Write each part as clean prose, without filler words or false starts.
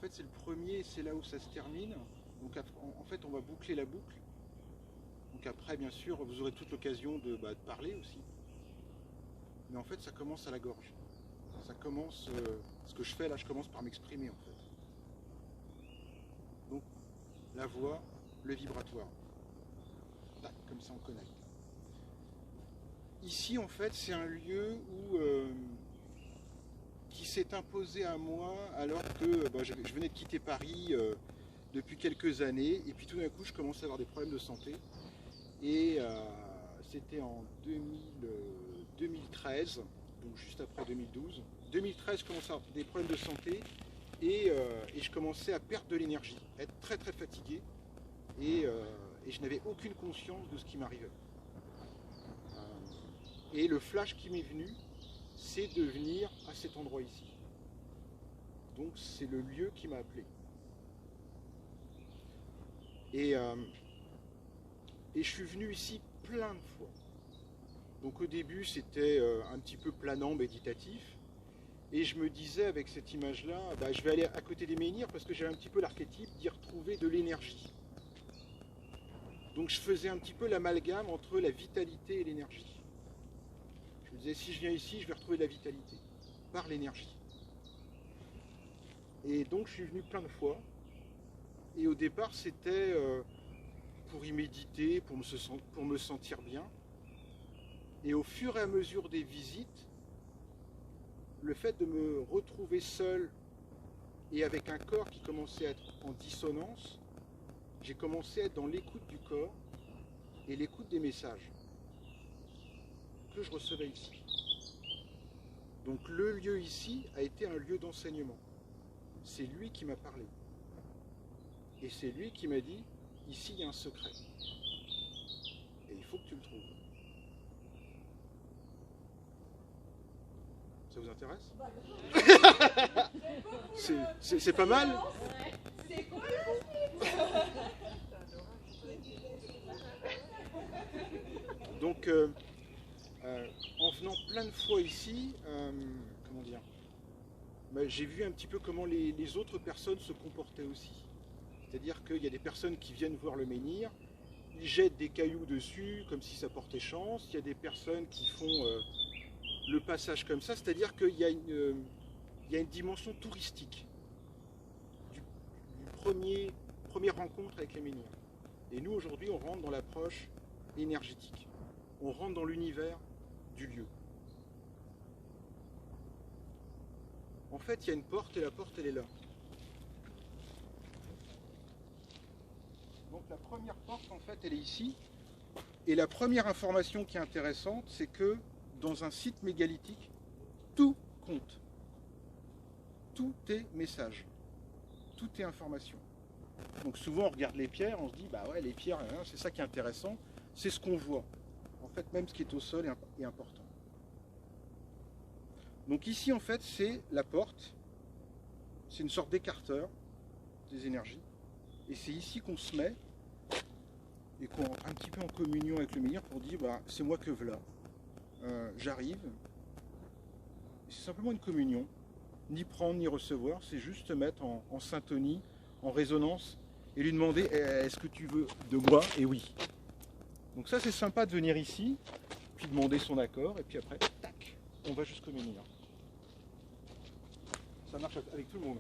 fait c'est le premier, c'est là où ça se termine. Donc en fait on va boucler la boucle. Donc après bien sûr vous aurez toute l'occasion de parler aussi. Mais en fait ça commence à la gorge. Ça commence, ce que je fais là, je commence par m'exprimer en fait. Donc la voix, le vibratoire. Tac, comme ça on connecte. Ici en fait c'est un lieu où qui s'est imposé à moi alors que je venais de quitter Paris depuis quelques années et puis tout d'un coup je commençais à avoir des problèmes de santé et c'était en 2013, donc juste après 2012. 2013 je commençais à avoir des problèmes de santé et je commençais à perdre de l'énergie, être très très fatigué et je n'avais aucune conscience de ce qui m'arrivait. Et le flash qui m'est venu, c'est de venir à cet endroit ici. Donc c'est le lieu qui m'a appelé. Et je suis venu ici plein de fois. Donc au début c'était un petit peu planant, méditatif. Et je me disais avec cette image-là, je vais aller à côté des menhirs parce que j'ai un petit peu l'archétype d'y retrouver de l'énergie. Donc je faisais un petit peu l'amalgame entre la vitalité et l'énergie. Je me disais, si je viens ici, je vais retrouver de la vitalité, par l'énergie. Et donc je suis venu plein de fois. Et au départ, c'était pour y méditer, pour me sentir bien. Et au fur et à mesure des visites, le fait de me retrouver seul et avec un corps qui commençait à être en dissonance, j'ai commencé à être dans l'écoute du corps et l'écoute des messages que je recevais ici. Donc le lieu ici a été un lieu d'enseignement. C'est lui qui m'a parlé. Et c'est lui qui m'a dit, ici il y a un secret. Et il faut que tu le trouves. Ça vous intéresse? C'est pas mal? Donc, en venant plein de fois ici, comment dire, j'ai vu un petit peu comment les autres personnes se comportaient aussi. C'est-à-dire qu'il y a des personnes qui viennent voir le menhir, ils jettent des cailloux dessus comme si ça portait chance. Il y a des personnes qui font le passage comme ça, c'est-à-dire qu'il y a une dimension touristique du première rencontre avec les menhirs. Et nous aujourd'hui on rentre dans l'approche énergétique. On rentre dans l'univers du lieu. En fait, il y a une porte et la porte, elle est là. Donc la première porte, en fait, elle est ici. Et la première information qui est intéressante, c'est que dans un site mégalithique, tout compte. Tout est message. Tout est information. Donc souvent, on regarde les pierres, on se dit, bah ouais, les pierres, c'est ça qui est intéressant. C'est ce qu'on voit. En fait, même ce qui est au sol est important. Donc ici, en fait, c'est la porte. C'est une sorte d'écarteur des énergies. Et c'est ici qu'on se met et qu'on rentre un petit peu en communion avec le menhir pour dire, c'est moi que voilà. J'arrive. C'est simplement une communion. Ni prendre, ni recevoir. C'est juste se mettre en syntonie, en résonance et lui demander, est-ce que tu veux de moi? Et oui. Donc ça, c'est sympa de venir ici, puis demander son accord, et puis après, tac, on va jusqu'au menhir. Ça marche avec tout le monde.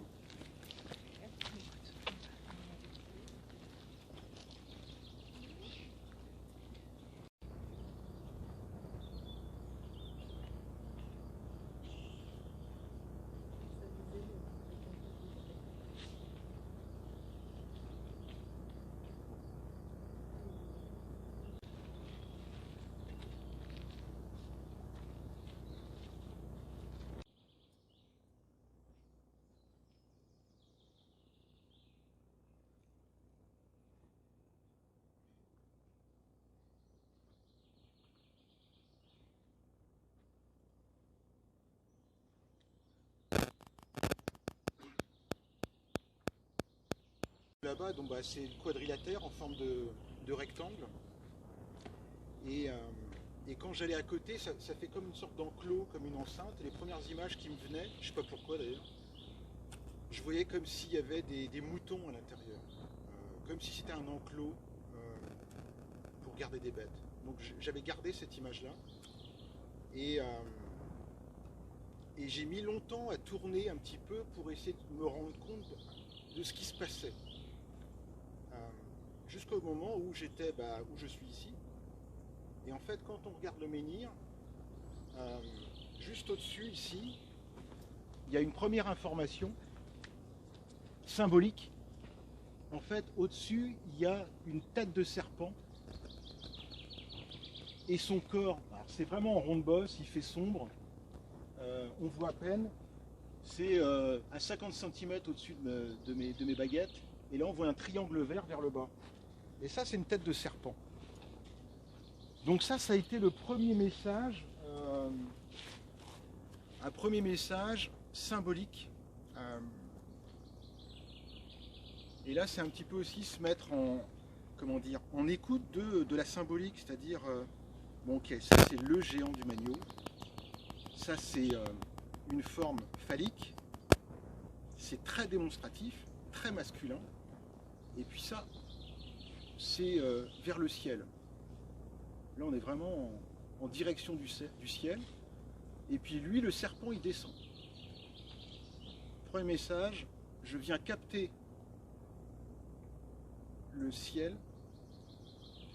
Là-bas, c'est le quadrilatère en forme de rectangle. Et quand j'allais à côté, ça fait comme une sorte d'enclos, comme une enceinte. Et les premières images qui me venaient, je ne sais pas pourquoi d'ailleurs, je voyais comme s'il y avait des moutons à l'intérieur, comme si c'était un enclos pour garder des bêtes. Donc j'avais gardé cette image-là. Et j'ai mis longtemps à tourner un petit peu pour essayer de me rendre compte de ce qui se passait. Jusqu'au moment où j'étais, où je suis ici. Et en fait, quand on regarde le menhir, juste au-dessus, ici, il y a une première information symbolique. En fait, au-dessus, il y a une tête de serpent. Et son corps, c'est vraiment en ronde-bosse, il fait sombre. On voit à peine. C'est à 50 cm au-dessus de mes baguettes. Et là, on voit un triangle vert vers le bas. Et ça, c'est une tête de serpent. Donc ça a été le premier message, un premier message symbolique. Et là, c'est un petit peu aussi se mettre en écoute de la symbolique, c'est-à-dire, bon, ok, ça c'est le géant du Magno, ça c'est une forme phallique, c'est très démonstratif, très masculin, et puis ça, c'est vers le ciel. Là, on est vraiment en direction du ciel. Et puis lui, le serpent, il descend. Premier message, je viens capter le ciel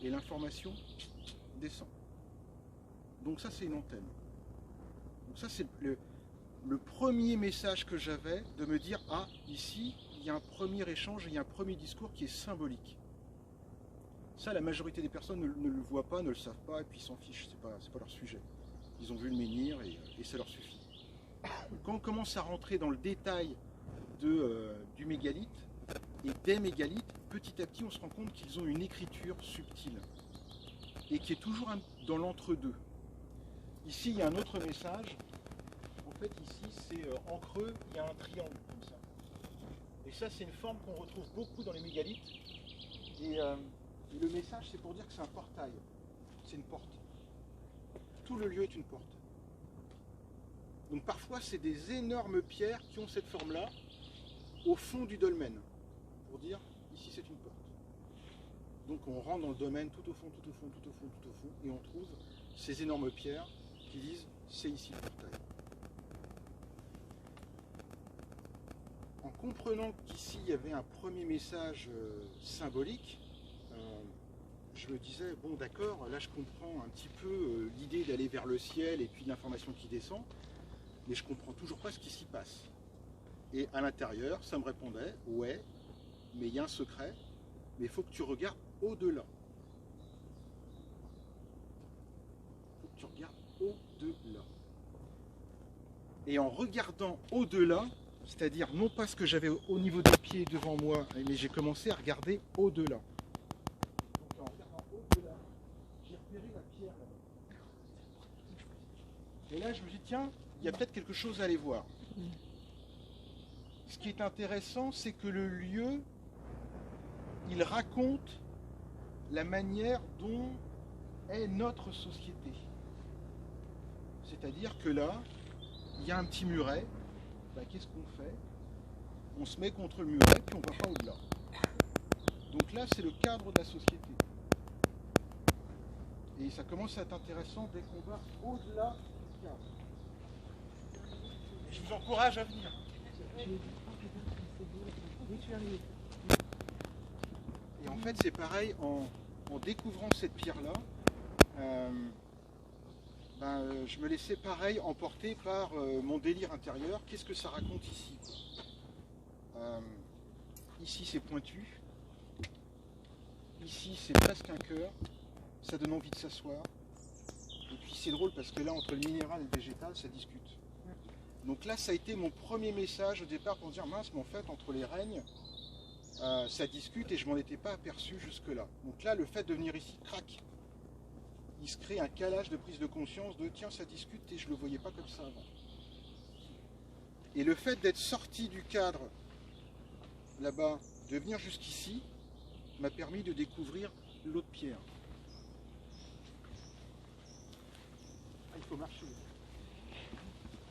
et l'information descend. Donc ça, c'est une antenne. Donc ça, c'est le premier message que j'avais de me dire, ah, ici, il y a un premier échange, il y a un premier discours qui est symbolique. Ça, la majorité des personnes ne le voient pas, ne le savent pas, et puis ils s'en fichent, c'est pas leur sujet. Ils ont vu le menhir et ça leur suffit. Quand on commence à rentrer dans le détail du mégalithe et des mégalithes, petit à petit, on se rend compte qu'ils ont une écriture subtile et qui est toujours dans l'entre-deux. Ici, il y a un autre message. En fait, ici, c'est en creux, il y a un triangle comme ça. Et ça, c'est une forme qu'on retrouve beaucoup dans les mégalithes. Et le message, c'est pour dire que c'est un portail, c'est une porte. Tout le lieu est une porte. Donc parfois, c'est des énormes pierres qui ont cette forme-là, au fond du dolmen, pour dire, ici c'est une porte. Donc on rentre dans le domaine tout au fond, tout au fond, tout au fond, tout au fond, et on trouve ces énormes pierres qui disent, c'est ici le portail. En comprenant qu'ici, il y avait un premier message symbolique, je me disais, bon d'accord, là je comprends un petit peu l'idée d'aller vers le ciel et puis l'information qui descend, mais je comprends toujours pas ce qui s'y passe. Et à l'intérieur, ça me répondait, ouais, mais il y a un secret, mais il faut que tu regardes au-delà. Il faut que tu regardes au-delà. Et en regardant au-delà, c'est-à-dire non pas ce que j'avais au niveau des pieds devant moi, mais j'ai commencé à regarder au-delà. Et là, je me dis, tiens, il y a peut-être quelque chose à aller voir. Ce qui est intéressant, c'est que le lieu, il raconte la manière dont est notre société. C'est-à-dire que là, il y a un petit muret, qu'est-ce qu'on fait? On se met contre le muret, puis on ne va pas au-delà. Donc là, c'est le cadre de la société. Et ça commence à être intéressant dès qu'on va au-delà. Je vous encourage à venir. Et en fait, c'est pareil, en découvrant cette pierre-là, je me laissais pareil emporter par mon délire intérieur. Qu'est-ce que ça raconte ici? Ici, c'est pointu. Ici, c'est presque un cœur. Ça donne envie de s'asseoir. Et puis c'est drôle parce que là, entre le minéral et le végétal, ça discute. Donc là, ça a été mon premier message au départ pour dire, mince, mais en fait, entre les règnes, ça discute et je m'en étais pas aperçu jusque-là. Donc là, le fait de venir ici, crac, il se crée un calage de prise de conscience de, tiens, ça discute et je le voyais pas comme ça avant. Et le fait d'être sorti du cadre, là-bas, de venir jusqu'ici, m'a permis de découvrir l'autre pierre. Ah, il faut marcher.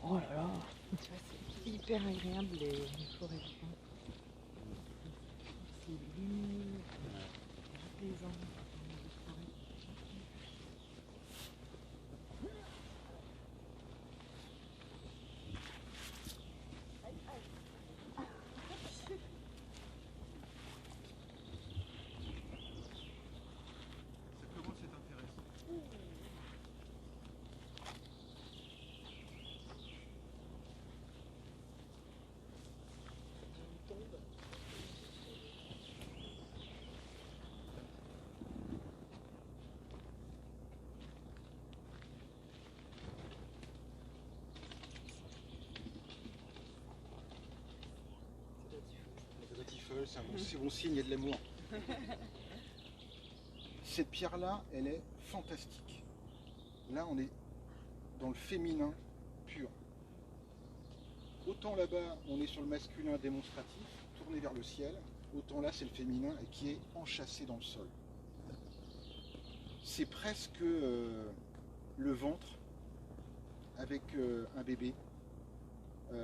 Oh là là. C'est hyper agréable les forêts de pins. C'est lumineux, c'est apaisant. Ça commence à être intéressant. La batifole, c'est bon signe, il y a de l'amour. Cette pierre-là, elle est fantastique. Là, on est dans le féminin pur. Autant là-bas, on est sur le masculin démonstratif, tourné vers le ciel, autant là, c'est le féminin et qui est enchâssé dans le sol. C'est presque le ventre avec un bébé.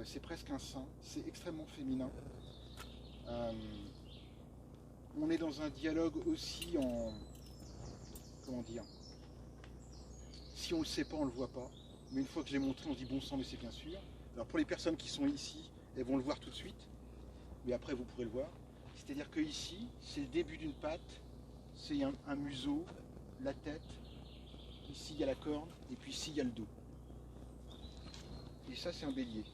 C'est presque un sein. C'est extrêmement féminin. On est dans un dialogue aussi en... Comment dire? Si on ne le sait pas, on ne le voit pas. Mais une fois que je l'ai montré, on se dit bon sang, mais c'est bien sûr. Alors pour les personnes qui sont ici, elles vont le voir tout de suite. Mais après, vous pourrez le voir. C'est-à-dire que ici, c'est le début d'une patte. C'est un museau, la tête. Ici, il y a la corne. Et puis ici, il y a le dos. Et ça, c'est un bélier.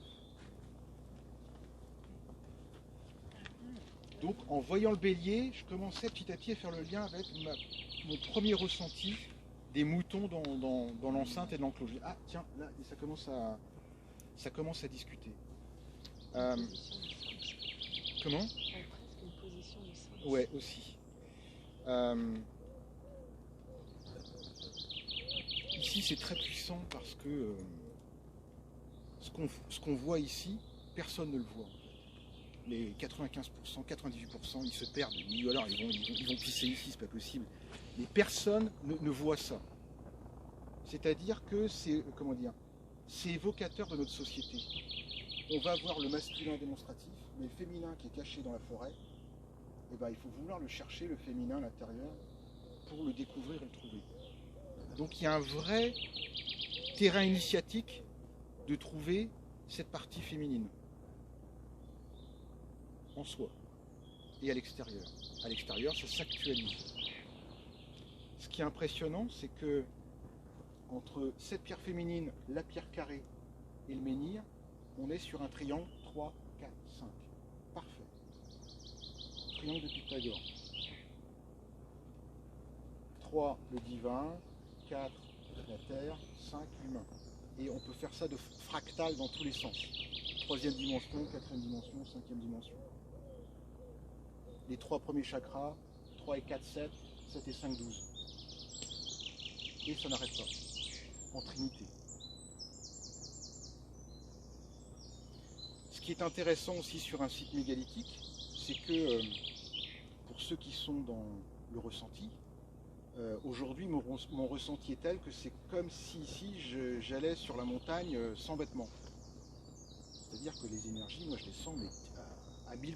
Donc, en voyant le bélier, je commençais petit à petit à faire le lien avec mon premier ressenti des moutons dans l'enceinte et dans l'enclos. Ah, tiens, là, ça commence à discuter. Comment? Presque une position de singe. Ouais, aussi. Ici, c'est très puissant parce que ce qu'on voit ici, personne ne le voit. Les 95%, 98%, ils se perdent. Ou alors ils vont pisser ici, c'est pas possible. Mais personne ne voit ça. C'est-à-dire que c'est, comment dire, c'est évocateur de notre société. On va voir le masculin démonstratif, mais le féminin qui est caché dans la forêt, eh ben, il faut vouloir le chercher, le féminin à l'intérieur, pour le découvrir et le trouver. Donc il y a un vrai terrain initiatique de trouver cette partie féminine en soi et à l'extérieur. À l'extérieur, ça s'actualise. Ce qui est impressionnant, c'est que entre cette pierre féminine, la pierre carrée et le menhir, on est sur un triangle 3, 4, 5. Parfait. Triangle de Pythagore. 3, le divin. 4, la terre. 5, l'humain. Et on peut faire ça de fractal dans tous les sens. Troisième dimension, quatrième dimension, cinquième dimension. Les 3 premiers chakras, 3 et 4, 7, 7 et 5, 12. Et ça n'arrête pas. En trinité. Ce qui est intéressant aussi sur un site mégalithique, c'est que pour ceux qui sont dans le ressenti, aujourd'hui mon ressenti est tel que c'est comme si ici j'allais sur la montagne sans vêtements. C'est-à-dire que les énergies, moi je les sens mais à 1000%.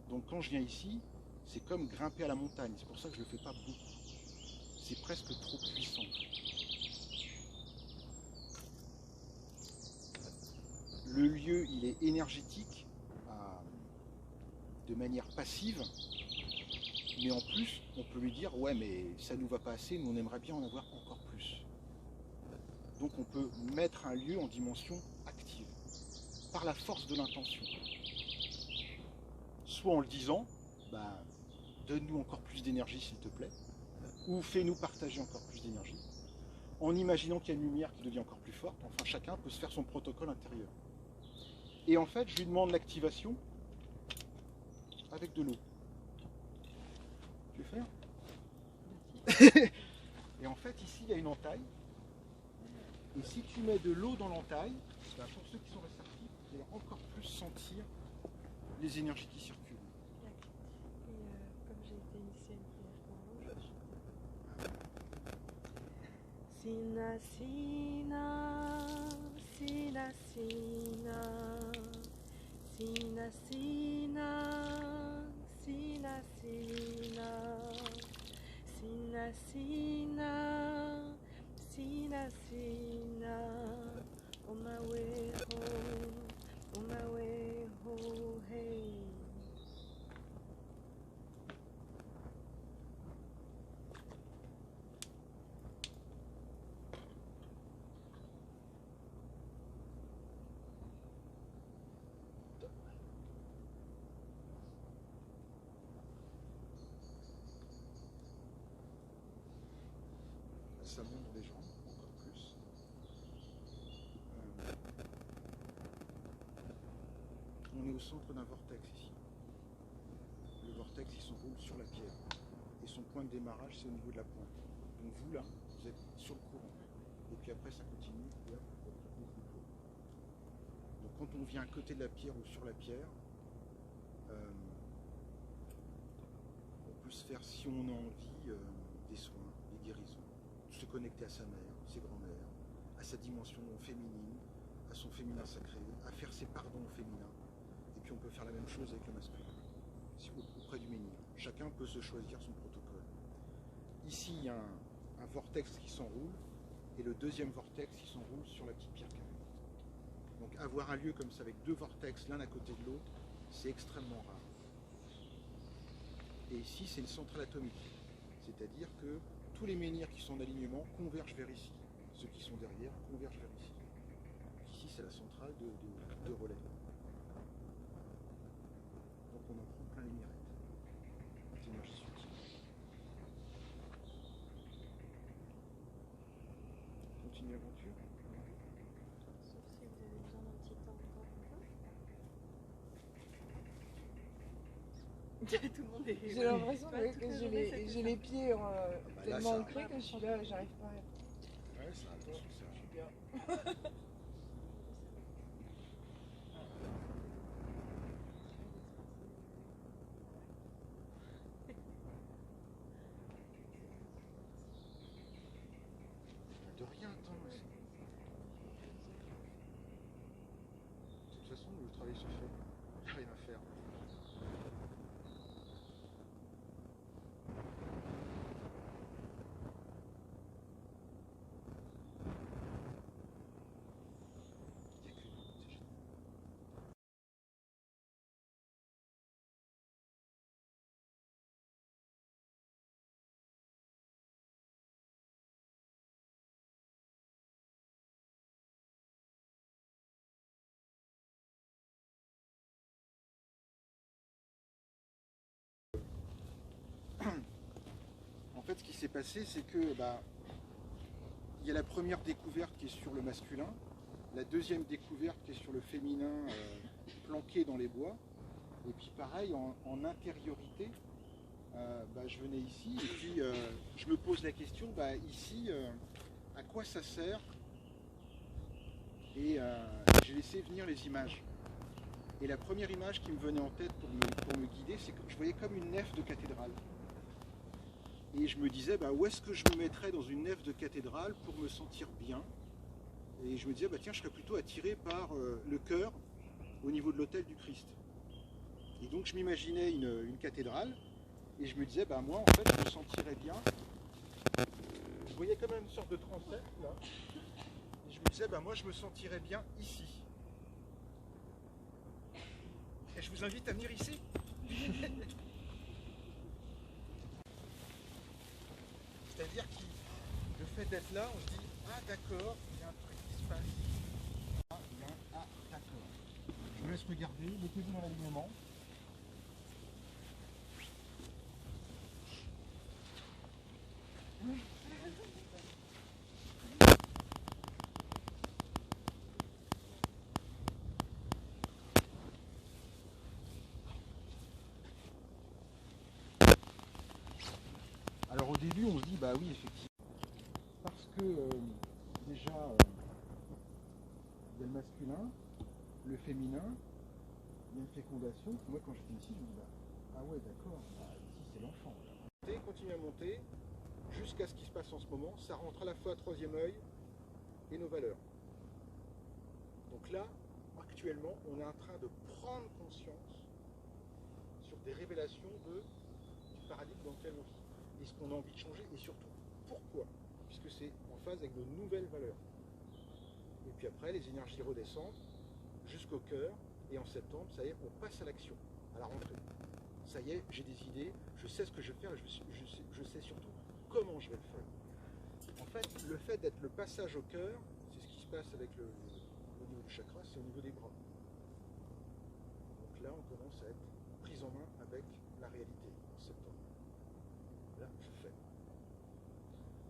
Donc quand je viens ici, c'est comme grimper à la montagne. C'est pour ça que je ne le fais pas beaucoup. C'est presque trop puissant. Le lieu, il est énergétique, de manière passive, mais en plus, on peut lui dire, ouais, mais ça nous va pas assez, nous on aimerait bien en avoir encore plus. Donc on peut mettre un lieu en dimension active, par la force de l'intention. Soit en le disant, bah, donne-nous encore plus d'énergie s'il te plaît, ou fais-nous partager encore plus d'énergie, en imaginant qu'il y a une lumière qui devient encore plus forte. Enfin, chacun peut se faire son protocole intérieur. Et en fait, je lui demande l'activation avec de l'eau. Tu veux faire? Merci. Et en fait, ici, il y a une entaille. Et si tu mets de l'eau dans l'entaille, ben pour ceux qui sont réceptifs, vous allez encore plus sentir les énergies qui circulent. Et comme j'ai été initiée à une prière pour l'eau, Sina, Sina, Sina, sina, sina, sina, sina, sina, sina, sina, sina, sina, on my way home, on my way home, hey. Ça monte les jambes encore plus. On est au centre d'un vortex ici. Le vortex il s'enroule sur la pierre. Et son point de démarrage c'est au niveau de la pointe. Donc vous là, vous êtes sur le courant. Et puis après ça continue. Et hop, donc quand on vient à côté de la pierre ou sur la pierre, on peut se faire, si on a envie, des soins, des guérisons. Se connecter à sa mère, ses grands-mères, à sa dimension féminine, à son féminin sacré, à faire ses pardons au féminin. Et puis on peut faire la même chose avec le masculin, auprès du menhir. Chacun peut se choisir son protocole. Ici, il y a un vortex qui s'enroule, et le deuxième vortex qui s'enroule sur la petite pierre carrée. Donc avoir un lieu comme ça avec deux vortex l'un à côté de l'autre, c'est extrêmement rare. Et ici, c'est une centrale atomique. C'est-à-dire que tous les menhirs qui sont en alignement convergent vers ici. Ceux qui sont derrière convergent vers ici. Ici, c'est la centrale de relais. Donc on en prend plein les mirettes. Les énergies subtiles. Continue l'aventure. Sauf si vous avez besoin d'un petit temps encore. Tout le monde est. J'ai l'impression Pas que toute la j'ai journée, les, c'était j'ai ça. les pieds tellement ça- ancrés que je suis là, j'arrive pas à... Ouais, ça attention, ça. Je suis bien. De rien, attends. De toute façon, le travail se fait. Il n'y a rien à faire. Il n'y a que nous, c'est génial. En fait, ce qui s'est passé, c'est que il y a la première découverte qui est sur le masculin, la deuxième découverte qui est sur le féminin planqué dans les bois, et puis pareil, en intériorité, je venais ici, et puis je me pose la question, ici, à quoi ça sert? Et j'ai laissé venir les images. Et la première image qui me venait en tête pour me guider, c'est que je voyais comme une nef de cathédrale. Et je me disais, où est-ce que je me mettrais dans une nef de cathédrale pour me sentir bien? Et je me disais, tiens, je serais plutôt attiré par le chœur au niveau de l'autel du Christ. Et donc je m'imaginais une cathédrale, et je me disais, moi en fait, je me sentirais bien. Je voyais quand même une sorte de transept là. Et je me disais, moi je me sentirais bien ici. Et je vous invite à venir ici. C'est-à-dire que le fait d'être là, on se dit, ah d'accord, il y a un truc qui se passe. Ah, d'accord. Je vous laisse regarder, mettez-vous dans l'alignement. Alors au début, on se dit, oui, effectivement. Parce que déjà, il y a le masculin, le féminin, il y a une fécondation. Moi, quand j'étais ici, je me dis, ah ouais, d'accord, ici c'est l'enfant. Continue à monter jusqu'à ce qui se passe en ce moment. Ça rentre à la fois à troisième œil et nos valeurs. Donc là, actuellement, on est en train de prendre conscience sur des révélations du paradigme dans lequel on vit. Et ce qu'on a envie de changer, et surtout, pourquoi? Puisque c'est en phase avec nos nouvelles valeurs. Et puis après, les énergies redescendent jusqu'au cœur, et en septembre, ça y est, on passe à l'action, à la rentrée. Ça y est, j'ai des idées, je sais ce que je vais faire, et je sais surtout comment je vais le faire. En fait, le fait d'être le passage au cœur, c'est ce qui se passe avec au niveau du chakra, c'est au niveau des bras. Donc là, on commence à être pris en main avec la réalité en septembre. Là, je fais.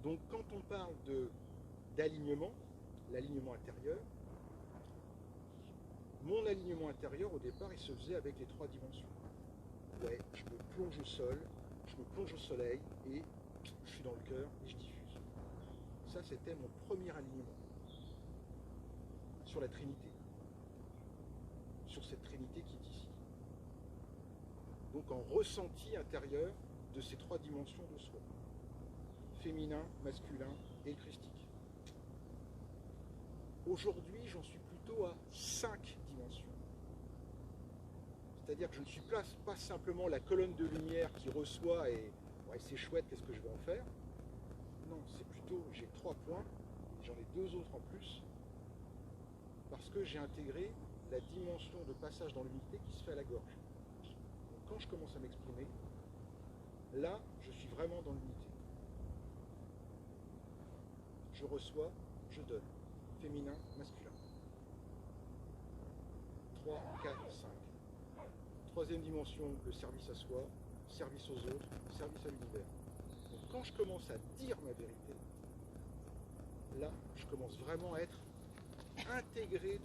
Donc quand on parle d'alignement, l'alignement intérieur, mon alignement intérieur, au départ, il se faisait avec les 3 dimensions. Ouais, je me plonge au sol, je me plonge au soleil, et je suis dans le cœur, et je diffuse. Ça, c'était mon premier alignement. Sur la Trinité. Sur cette Trinité qui est ici. Donc en ressenti intérieur de ces 3 dimensions de soi. Féminin, masculin et le christique. Aujourd'hui, j'en suis plutôt à 5 dimensions. C'est-à-dire que je ne suis pas simplement la colonne de lumière qui reçoit et ouais, c'est chouette, qu'est-ce que je vais en faire? Non, c'est plutôt, j'ai 3 points, j'en ai 2 autres en plus, parce que j'ai intégré la dimension de passage dans l'unité qui se fait à la gorge. Donc quand je commence à m'exprimer, là, je suis vraiment dans l'unité. Je reçois, je donne. Féminin, masculin. 3, 4, 5. Troisième dimension, le service à soi, service aux autres, service à l'univers. Donc quand je commence à dire ma vérité, là, je commence vraiment à être intégré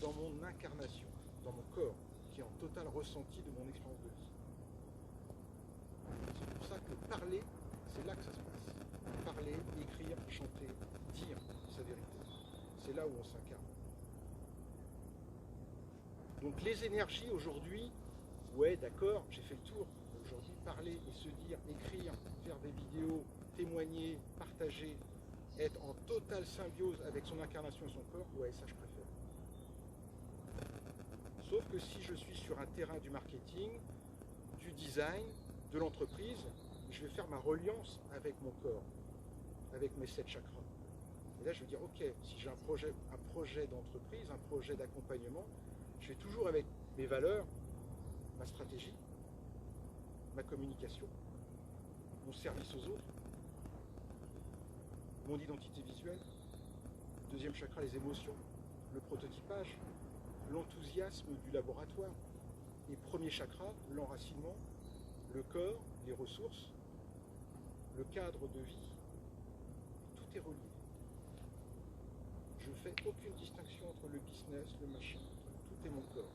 dans mon incarnation, dans mon corps, qui est en total ressenti de mon expérience de vie. C'est pour ça que parler, c'est là que ça se passe. Parler, écrire, chanter, dire sa vérité. C'est là où on s'incarne. Donc les énergies aujourd'hui, ouais d'accord, j'ai fait le tour. Aujourd'hui, parler et se dire, écrire, faire des vidéos, témoigner, partager, être en totale symbiose avec son incarnation et son corps, ouais, ça je préfère. Sauf que si je suis sur un terrain du marketing, du design, de l'entreprise, je vais faire ma reliance avec mon corps, avec mes 7 chakras. Et là, je vais dire, ok, si j'ai un projet d'entreprise, un projet d'accompagnement, je vais toujours avec mes valeurs, ma stratégie, ma communication, mon service aux autres, mon identité visuelle, deuxième chakra, les émotions, le prototypage, l'enthousiasme du laboratoire, et premier chakra, l'enracinement, le corps, les ressources, le cadre de vie, tout est relié. Je ne fais aucune distinction entre le business, le machin, tout est mon corps.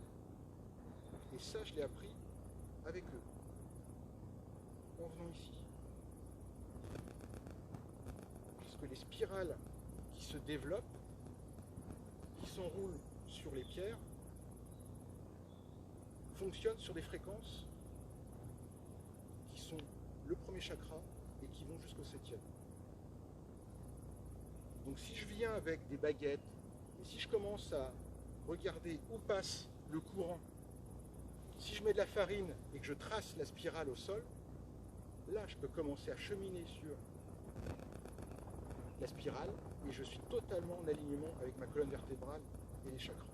Et ça, je l'ai appris avec eux, en venant ici. Parce que les spirales qui se développent, qui s'enroulent sur les pierres, fonctionnent sur des fréquences qui sont le premier chakra et qui vont jusqu'au 7e. Donc si je viens avec des baguettes, et si je commence à regarder où passe le courant, si je mets de la farine et que je trace la spirale au sol, là je peux commencer à cheminer sur la spirale et je suis totalement en alignement avec ma colonne vertébrale et les chakras.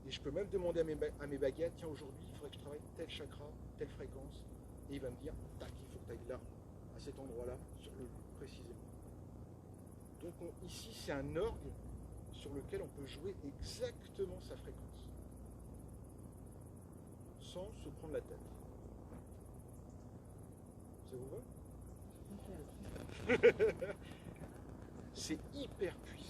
Et je peux même demander à mes baguettes, tiens aujourd'hui il faudrait que je travaille tel chakra, telle fréquence, et il va me dire, tac, il faut que tu ailles là, à cet endroit-là, sur le précisément. Donc ici c'est un orgue sur lequel on peut jouer exactement sa fréquence, sans se prendre la tête. Ça vous va? C'est hyper puissant.